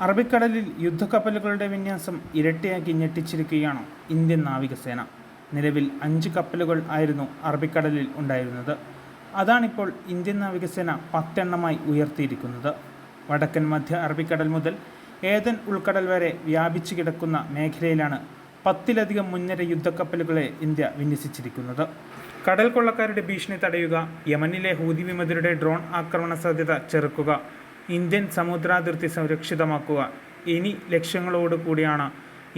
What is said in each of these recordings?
അറബിക്കടലിൽ യുദ്ധക്കപ്പലുകളുടെ വിന്യാസം ഇരട്ടിയാക്കി ഞെട്ടിച്ചിരിക്കുകയാണ് ഇന്ത്യൻ നാവികസേന. നിലവിൽ 5 കപ്പലുകൾ ആയിരുന്നു അറബിക്കടലിൽ ഉണ്ടായിരുന്നത്. അതാണിപ്പോൾ ഇന്ത്യൻ നാവികസേന 10 എണ്ണമായി ഉയർത്തിയിരിക്കുന്നത്. വടക്കൻ മധ്യ അറബിക്കടൽ മുതൽ ഏദൻ ഉൾക്കടൽ വരെ വ്യാപിച്ചു കിടക്കുന്ന മേഖലയിലാണ് 10-ലധികം മുൻനിര യുദ്ധക്കപ്പലുകളെ ഇന്ത്യ വിന്യസിച്ചിരിക്കുന്നത്. കടൽ കൊള്ളക്കാരുടെ ഭീഷണി തടയുക, യമനിലെ ഹൂതി വിമതരുടെ ഡ്രോൺ ആക്രമണ സാധ്യത ചെറുക്കുക, ഇന്ത്യൻ സമുദ്രാതിർത്തി സുരക്ഷിതമാക്കുക എന്നീ ലക്ഷ്യങ്ങളോടുകൂടിയാണ്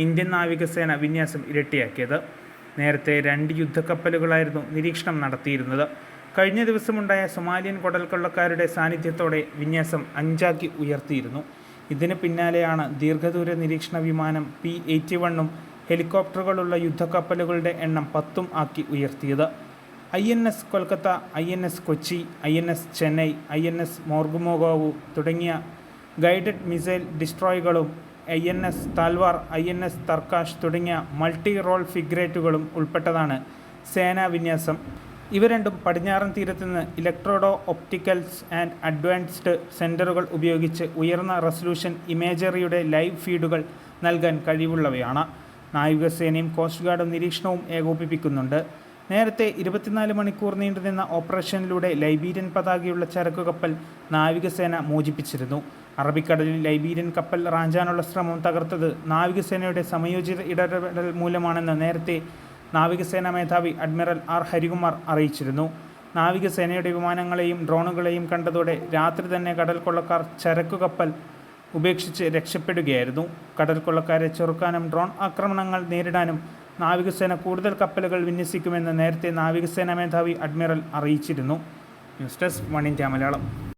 ഇന്ത്യൻ നാവികസേന വിന്യാസം ഇരട്ടിയാക്കിയത്. നേരത്തെ 2 യുദ്ധക്കപ്പലുകളായിരുന്നു നിരീക്ഷണം നടത്തിയിരുന്നത്. കഴിഞ്ഞ ദിവസമുണ്ടായ സൊമാലിയൻ കടൽക്കൊള്ളക്കാരുടെ സാന്നിധ്യത്തോടെ വിന്യാസം 5 ഉയർത്തിയിരുന്നു. ഇതിന് പിന്നാലെയാണ് ദീർഘദൂര നിരീക്ഷണ വിമാനം P-81 ഹെലികോപ്റ്ററുകളുള്ള യുദ്ധക്കപ്പലുകളുടെ എണ്ണം 10 ഉയർത്തിയത്. INS Kolkata, INS Kochi, INS Chennai, INS മോർമുഗാവു തുടങ്ങിയ ഗൈഡഡ് മിസൈൽ ഡിസ്ട്രോയികളും INS താൽവാർ, INS തർക്കാഷ് തുടങ്ങിയ മൾട്ടി റോൾ ഫിഗ്രേറ്റുകളും ഉൾപ്പെട്ടതാണ് സേനാ വിന്യാസം. ഇവ രണ്ടും പടിഞ്ഞാറൻ തീരത്തുനിന്ന് ഇലക്ട്രോഡോ ഒപ്റ്റിക്കൽസ് ആൻഡ് അഡ്വാൻസ്ഡ് സെൻസറുകൾ ഉപയോഗിച്ച് ഉയർന്ന റെസല്യൂഷൻ ഇമേജറിയുടെ ലൈവ് ഫീഡുകൾ നൽകാൻ കഴിവുള്ളവയാണ്. നാവികസേനയും കോസ്റ്റ് ഗാർഡും നിരീക്ഷണവും ഏകോപിപ്പിക്കുന്നുണ്ട്. നേരത്തെ 24 മണിക്കൂർ നീണ്ടുനിന്ന ഓപ്പറേഷനിലൂടെ ലൈബീരിയൻ പതാകയുള്ള ചരക്കു കപ്പൽ നാവികസേന മോചിപ്പിച്ചിരുന്നു. അറബിക്കടലിൽ ലൈബീരിയൻ കപ്പൽ റാഞ്ചാനുള്ള ശ്രമം തകർത്തത് നാവികസേനയുടെ സമയോചിത ഇടപെടൽ മൂലമാണെന്ന് നേരത്തെ നാവികസേനാ മേധാവി അഡ്മിറൽ R. ഹരികുമാർ അറിയിച്ചിരുന്നു. നാവികസേനയുടെ വിമാനങ്ങളെയും ഡ്രോണുകളെയും കണ്ടതോടെ രാത്രി തന്നെ കടൽ കൊള്ളക്കാർ ചരക്കു കപ്പൽ ഉപേക്ഷിച്ച് രക്ഷപ്പെടുകയായിരുന്നു. കടൽ കൊള്ളക്കാരെ ചെറുക്കാനും ഡ്രോൺ ആക്രമണങ്ങൾ നേരിടാനും നാവികസേന കൂടുതൽ കപ്പലുകൾ വിന്യസിക്കുമെന്ന് നേരത്തെ നാവികസേനാ മേധാവി അഡ്മിറൽ അറിയിച്ചിരുന്നു. News desk 1 India Malayalam.